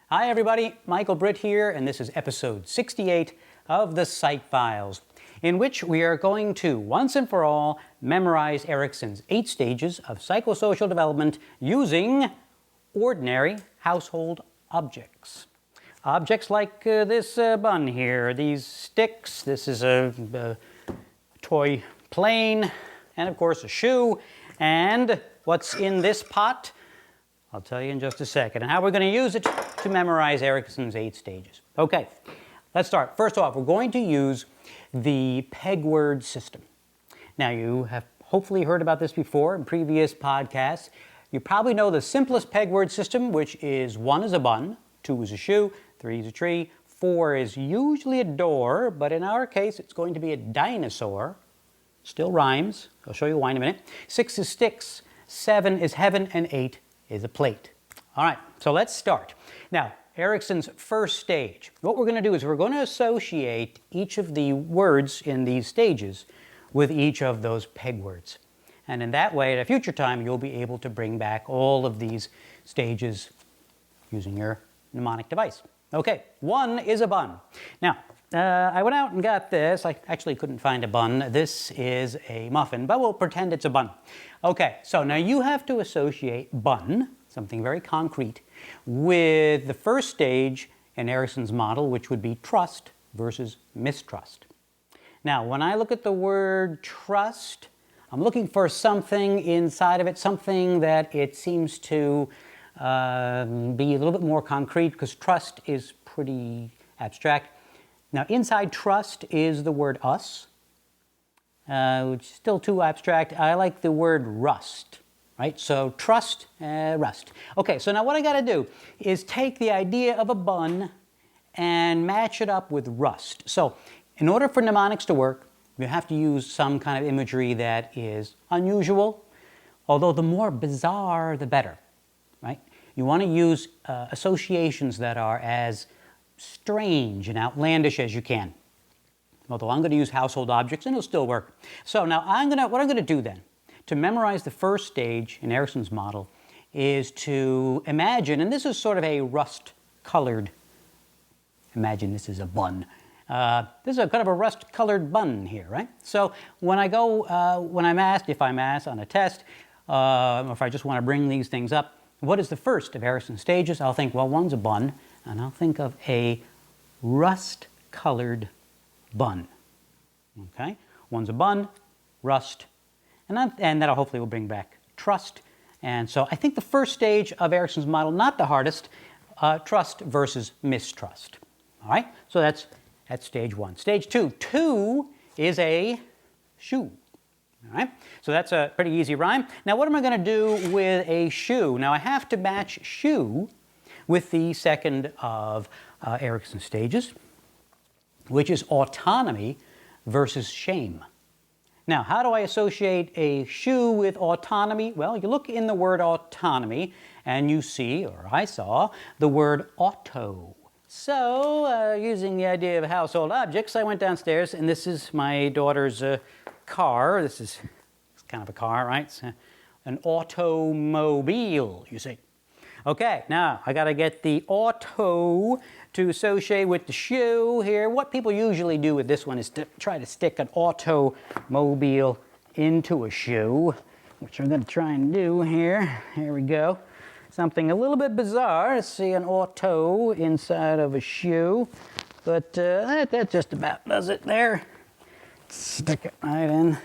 Hi everybody, Michael Britt here, and this is episode 68 of the Psych Files, in which we are going to, once and for all, memorize Erikson's 8 stages of psychosocial development using ordinary household objects. Objects like this bun here, these sticks, this is a toy plane, and of course a shoe, and what's in this pot? I'll tell you in just a second, and how we're going to use it to memorize Erikson's 8 stages. Okay, let's start. First off, we're going to use the peg word system. Now, you have hopefully heard about this before in previous podcasts. You probably know the simplest peg word system, which is 1 is a bun, 2 is a shoe, 3 is a tree, 4 is usually a door, but in our case, it's going to be a dinosaur. Still rhymes. I'll show you why in a minute. 6 is sticks, 7 is heaven, and 8 is a plate. All right, so let's start. Now, Erikson's first stage. What we're going to do is we're going to associate each of the words in these stages with each of those peg words. And in that way, at a future time, you'll be able to bring back all of these stages using your mnemonic device. Okay, 1 is a bun. Now, I went out and got this. I actually couldn't find a bun. This is a muffin, but we'll pretend it's a bun. Okay, so now you have to associate bun, something very concrete, with the first stage in Erikson's model, which would be trust versus mistrust. Now, when I look at the word trust, I'm looking for something inside of it, something that it seems to be a little bit more concrete, because trust is pretty abstract. Now, inside trust is the word us, which is still too abstract. I like the word rust, right? So trust, rust. Okay, so now what I got to do is take the idea of a bun and match it up with rust. So in order for mnemonics to work, you have to use some kind of imagery that is unusual, although the more bizarre, the better, right? You want to use associations that are as strange and outlandish as you can. Although I'm going to use household objects and it'll still work. So now what I'm going to do then, to memorize the first stage in Erikson's model, is to imagine, and this is sort of a rust-colored, imagine this is a bun. This is a kind of a rust-colored bun here, right? So when I go, when I'm asked, if I'm asked on a test, or if I just want to bring these things up, what is the first of Erikson's stages? I'll think, well, 1's a bun, and I'll think of a rust-colored bun. Okay? 1's a bun, rust, and that hopefully will bring back trust. And so I think the first stage of Erikson's model, not the hardest, trust versus mistrust. All right? So that's stage 1. Stage 2. 2 is a shoe. All right? So that's a pretty easy rhyme. Now, what am I going to do with a shoe? Now, I have to match shoe with the second of Erikson's stages, which is autonomy versus shame. Now, how do I associate a shoe with autonomy? Well, you look in the word autonomy, and you see, or I saw, the word auto. So, using the idea of household objects, I went downstairs, and this is my daughter's car. It's kind of a car, right? It's an automobile, you see. Okay, now I got to get the auto to associate with the shoe here. What people usually do with this one is to try to stick an automobile into a shoe, which I'm going to try and do here. Here we go. Something a little bit bizarre to see an auto inside of a shoe, but that just about does it there. Stick it right in.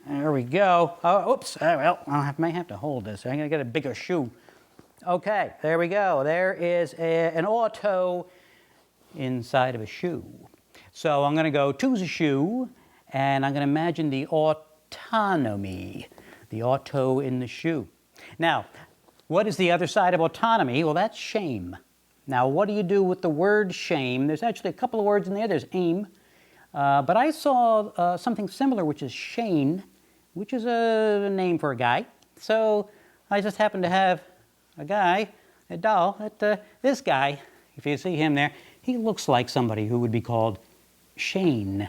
There we go. Oh, oops. Well, I may have to hold this. I'm going to get a bigger shoe. Okay, there we go. There is an auto inside of a shoe. So I'm going to go 2's a shoe, and I'm going to imagine the autonomy, the auto in the shoe. Now, what is the other side of autonomy? Well, that's shame. Now, what do you do with the word shame? There's actually a couple of words in there. There's aim. But I saw something similar, which is Shane, which is a name for a guy. So I just happen to have a guy, a doll, this guy, if you see him there, he looks like somebody who would be called Shane.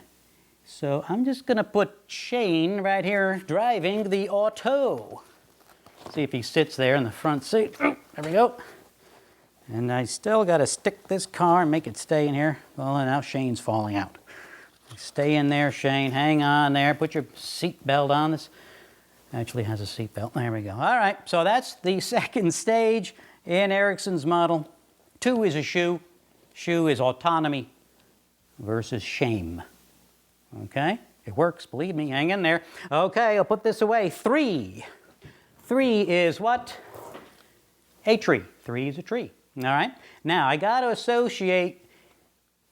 So I'm just going to put Shane right here driving the auto. See if he sits there in the front seat. Oh, there we go. And I still got to stick this car and make it stay in here. Well, now Shane's falling out. Stay in there, Shane. Hang on there. Put your seat belt on. This actually has a seat belt. There we go. All right, so that's the second stage in Erikson's model. 2 is a shoe. Shoe is autonomy versus shame. Okay, it works, believe me, hang in there. Okay, I'll put this away. 3. 3 is what? A tree. 3 is a tree. All right, now I got to associate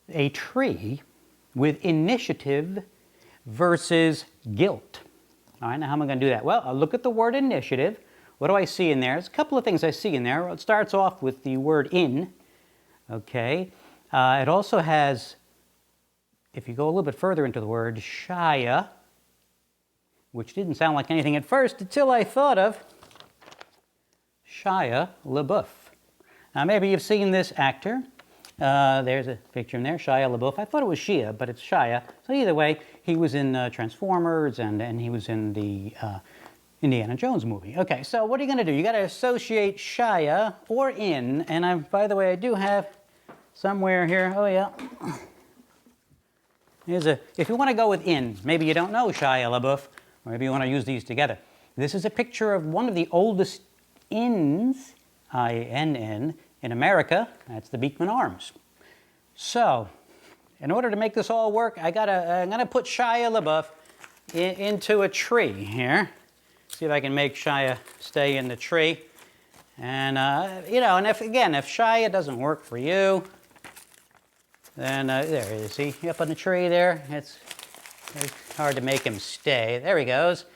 a tree with initiative versus guilt. All right, now how am I going to do that? Well, I'll look at the word initiative. What do I see in there? There's a couple of things I see in there. It starts off with the word in. Okay, it also has, if you go a little bit further into the word, Shia, which didn't sound like anything at first until I thought of Shia LaBeouf. Now maybe you've seen this actor. There's a picture in there, Shia LaBeouf. I thought it was Shia, but it's Shia. So either way, he was in Transformers and he was in the Indiana Jones movie. Okay, so what are you going to do? You got to associate Shia or in, and by the way, I do have somewhere here. Oh yeah, if you want to go with in, maybe you don't know Shia LaBeouf, or maybe you want to use these together. This is a picture of one of the oldest inns, I-N-N, in America. That's the Beekman Arms. So, in order to make this all work, I'm gonna put Shia LaBeouf into a tree here. See if I can make Shia stay in the tree. And and if Shia doesn't work for you, then there he is. See, up on the tree there. It's hard to make him stay. There he goes.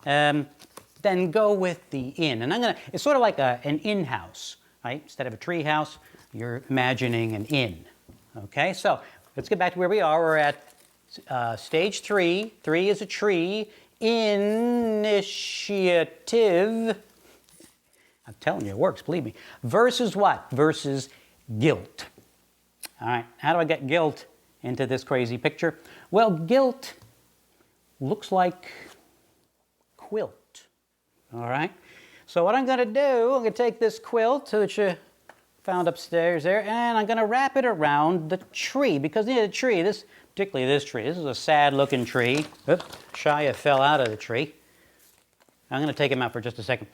Then go with the inn, and it's sort of like an in-house. Right? Instead of a tree house, you're imagining an inn. Okay, so let's get back to where we are. We're at stage 3. 3 is a tree. Initiative. I'm telling you, it works, believe me. Versus what? Versus guilt. All right, how do I get guilt into this crazy picture? Well, guilt looks like quilt. All right. So what I'm going to do, I'm going to take this quilt, which you found upstairs there, and I'm going to wrap it around the tree, because near the tree, particularly this tree, this is a sad-looking tree. Oops, Shia fell out of the tree. I'm going to take him out for just a second.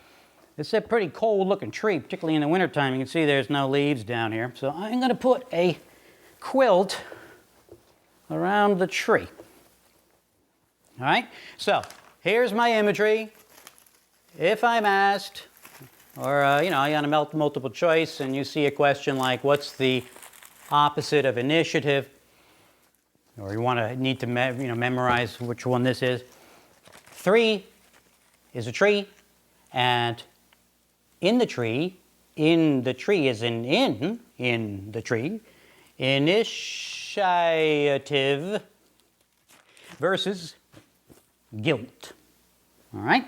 It's a pretty cold-looking tree, particularly in the wintertime. You can see there's no leaves down here. So I'm going to put a quilt around the tree. All right? So here's my imagery. If I'm asked, or I got a multiple choice, and you see a question like, what's the opposite of initiative? Or you need to memorize which one this is. 3 is a tree, and in the tree is an in the tree. Initiative versus guilt. All right?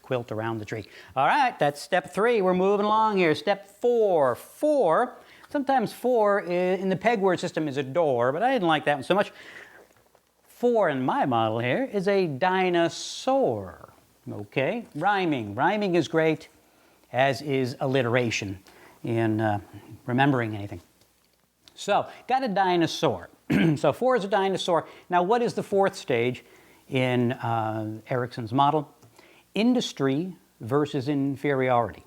Quilt around the tree. All right, that's step 3. We're moving along here. Step 4. 4. Sometimes 4 in the peg word system is a door, but I didn't like that one so much. 4 in my model here is a dinosaur. Okay, rhyming. Rhyming is great, as is alliteration in remembering anything. So, got a dinosaur. So 4 is a dinosaur. Now, what is the 4th stage in Erikson's model? Industry versus inferiority.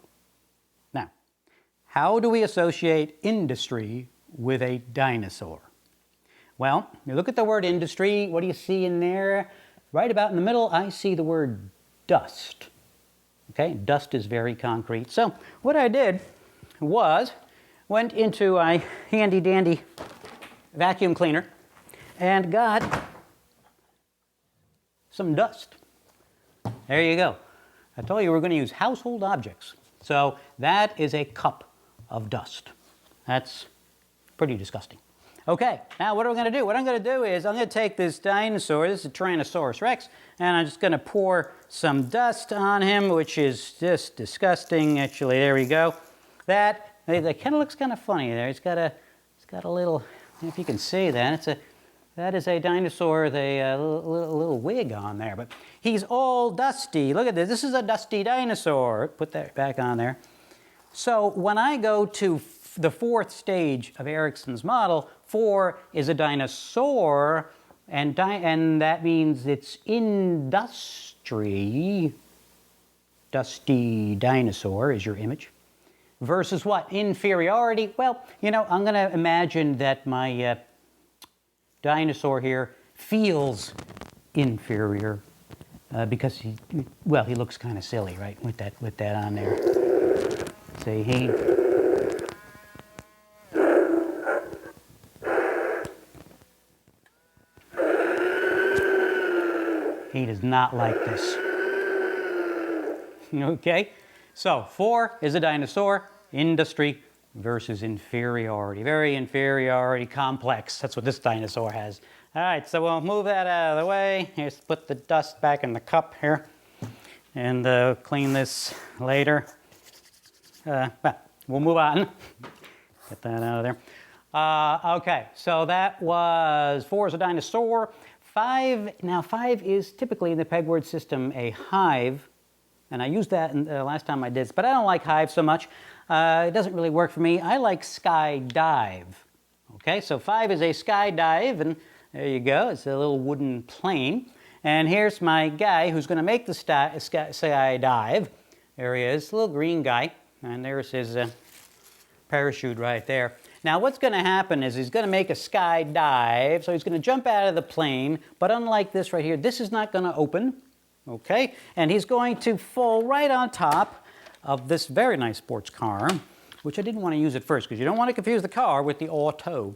Now, how do we associate industry with a dinosaur? Well, you look at the word industry, what do you see in there? Right about in the middle, I see the word dust. Okay, dust is very concrete. So what I did was went into a handy dandy vacuum cleaner and got some dust. There you go. I told you we're going to use household objects. So that is a cup of dust. That's pretty disgusting. Okay, now what are we going to do? What I'm going to do is I'm going to take this dinosaur, this is a Tyrannosaurus Rex, and I'm just going to pour some dust on him, which is just disgusting. Actually, there we go. That kind of looks kind of funny there. It's got a little, if you can see that, that is a dinosaur with a little wig on there, but he's all dusty. Look at this. This is a dusty dinosaur. Put that back on there. So when I go to the fourth stage of Erikson's model. 4 is a dinosaur, and that means it's industry. Dusty dinosaur is your image. Versus what? Inferiority. Well, you know, I'm going to imagine that my dinosaur here feels inferior because he looks kind of silly, right? With that on there. Say he does not like this. Okay, so 4 is a dinosaur, industry versus inferiority. Very inferiority complex. That's what this dinosaur has. All right, so we'll move that out of the way. Here's put the dust back in the cup here, and clean this later. But we'll move on. Get that out of there. Okay, so that was 4 is a dinosaur. 5, now 5 is typically in the peg word system a hive. And I used that last time I did this, but I don't like hive so much. It doesn't really work for me. I like skydive. Okay, so 5 is a skydive, and there you go. It's a little wooden plane. And here's my guy who's going to make the skydive. There he is, little green guy. And there's his parachute right there. Now what's going to happen is he's going to make a skydive. So he's going to jump out of the plane, but unlike this right here, this is not going to open. Okay, and he's going to fall right on top of this very nice sports car, which I didn't want to use at first because you don't want to confuse the car with the auto.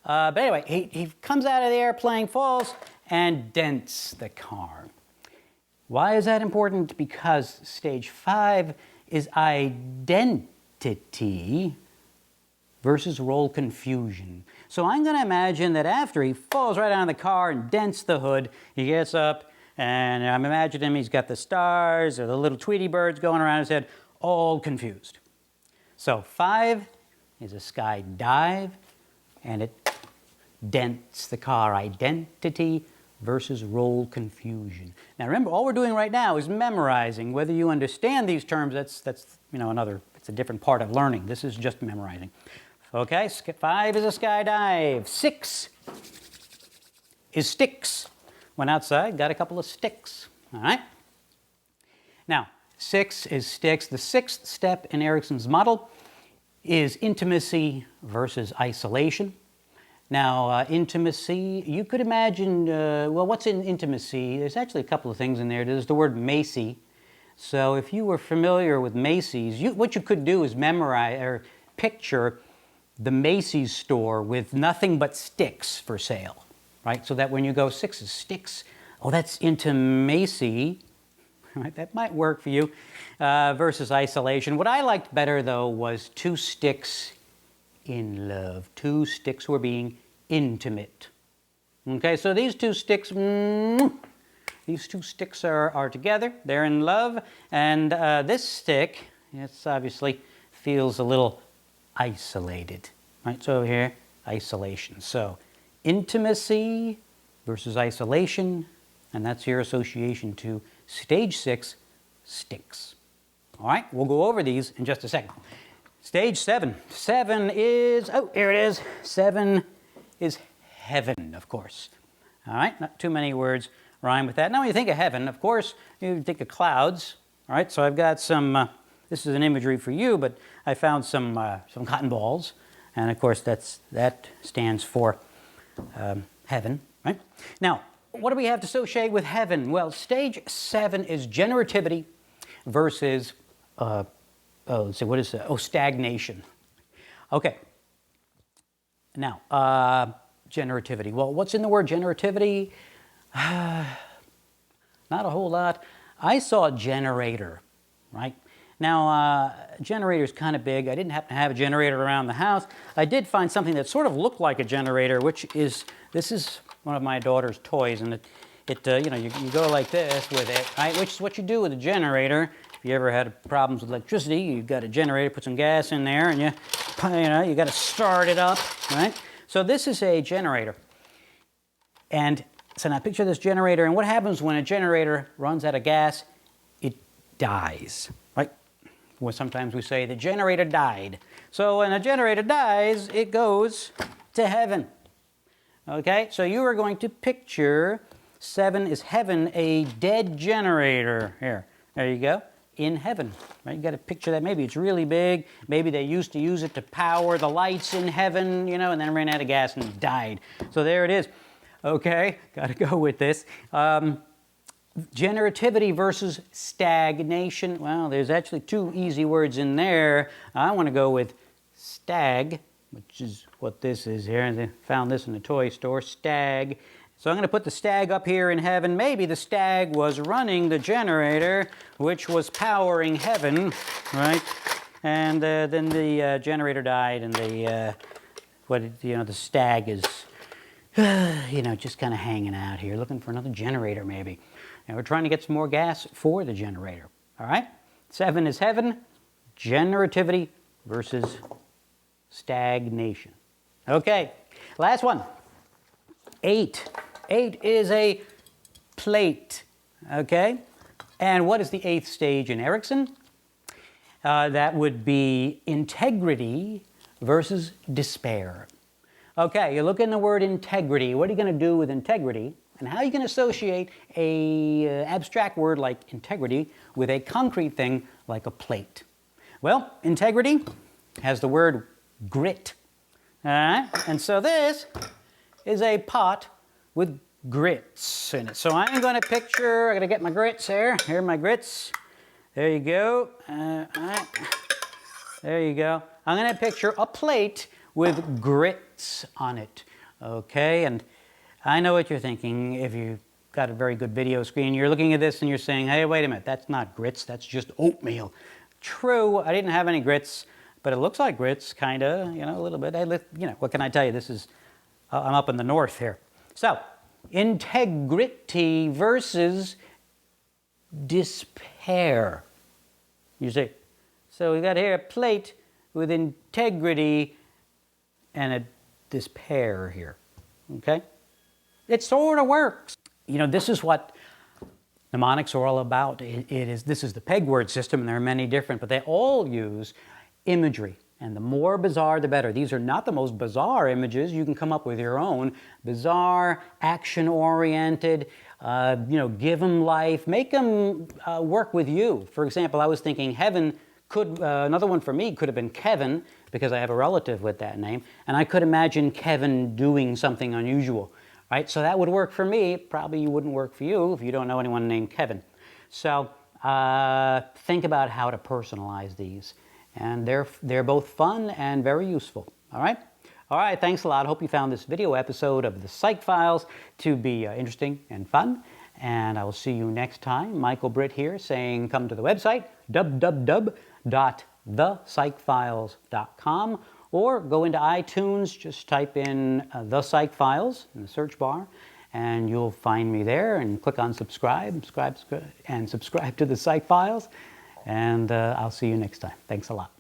But anyway, he comes out of the airplane, falls, and dents the car. Why is that important? Because stage 5 is identity versus role confusion. So I'm going to imagine that after he falls right out of the car and dents the hood, he gets up, and I'm imagining he's got the stars or the little Tweety birds going around his head, all confused. So 5 is a skydive, and it dents the car. Identity versus role confusion. Now remember, all we're doing right now is memorizing. Whether you understand these terms, that's it's a different part of learning. This is just memorizing. Okay, 5 is a skydive. 6 is sticks. Went outside, got a couple of sticks. All right? Now, 6 is sticks. The 6th step in Erikson's model is intimacy versus isolation. Now, intimacy, you could imagine, well, what's in intimacy? There's actually a couple of things in there. There's the word Macy. So if you were familiar with Macy's, what you could do is memorize or picture the Macy's store with nothing but sticks for sale. Right? So that when you go 6 is sticks, oh, that's intimacy. Right? That might work for you. Versus isolation. What I liked better, though, was 2 sticks in love. 2 sticks were being intimate. Okay, so these 2 sticks, are together. They're in love. And this stick, it's obviously feels a little isolated. Right? So over here, isolation. So intimacy versus isolation, and that's your association to stage 6, sticks. All right, we'll go over these in just a second. Stage 7. 7 is, oh, here it is. 7 is heaven, of course. All right, not too many words rhyme with that. Now when you think of heaven, of course, you think of clouds. All right, so I've got some, this is an imagery for you, but I found some cotton balls. And of course, that stands for heaven, right? Now, what do we have to associate with heaven? Well, stage 7 is generativity versus, let's see, what is that? Oh, stagnation. Okay. Now, generativity. Well, what's in the word generativity? Not a whole lot. I saw generator, right? Now, generator's kind of big. I didn't happen to have a generator around the house. I did find something that sort of looked like a generator, which is, this is one of my daughter's toys, and you go like this with it, right? Which is what you do with a generator. If you ever had problems with electricity, you've got a generator, put some gas in there, and you got to start it up, right? So this is a generator. And so now picture this generator, and what happens when a generator runs out of gas? It dies, right? Well, sometimes we say the generator died. So when a generator dies, it goes to heaven. Okay, so you are going to picture 7 is heaven, a dead generator. Here, there you go, in heaven. Right? You got to picture that. Maybe it's really big. Maybe they used to use it to power the lights in heaven, you know, and then ran out of gas and died. So there it is. Okay, got to go with this. Generativity versus stagnation. Well, there's actually 2 easy words in there. I want to go with stag, which is what this is here. I found this in the toy store, stag. So I'm going to put the stag up here in heaven. Maybe the stag was running the generator, which was powering heaven, right? And then the generator died, and the stag is, just kind of hanging out here, looking for another generator, maybe. And we're trying to get some more gas for the generator. All right? 7 is heaven, generativity versus stagnation. Okay, last one. 8. 8 is a plate. Okay? And what is the 8th stage in Erikson? That would be integrity versus despair. Okay, you look in the word integrity. What are you going to do with integrity? And how are you going to associate an abstract word like integrity with a concrete thing like a plate? Well, integrity has the word grit. And so this is a pot with grits in it. So I'm going to picture, I'm going to get my grits here. Here are my grits. There you go. There you go. I'm going to picture a plate with grits on it. Okay, and I know what you're thinking. If you've got a very good video screen, you're looking at this and you're saying, hey, wait a minute, that's not grits, that's just oatmeal. True, I didn't have any grits, but it looks like grits, kind of, a little bit. What can I tell you? This is, I'm up in the north here. So, integrity versus despair. You see? So we've got here a plate with integrity and a despair here. Okay? It sort of works. This is what mnemonics are all about. This is the peg word system, and there are many different, but they all use imagery. And the more bizarre, the better. These are not the most bizarre images. You can come up with your own. Bizarre, action-oriented, give them life. Make them work with you. For example, I was thinking heaven could, another one for me could have been Kevin, because I have a relative with that name. And I could imagine Kevin doing something unusual. Right? So that would work for me. Probably wouldn't work for you if you don't know anyone named Kevin. So think about how to personalize these. And they're both fun and very useful. All right? All right, thanks a lot. Hope you found this video episode of the Psych Files to be interesting and fun. And I will see you next time. Michael Britt here saying come to the website, www.thepsychfiles.com, or go into iTunes, just type in The Psych Files in the search bar, and you'll find me there, and click on subscribe to the Psych Files, and I'll see you next time. Thanks a lot.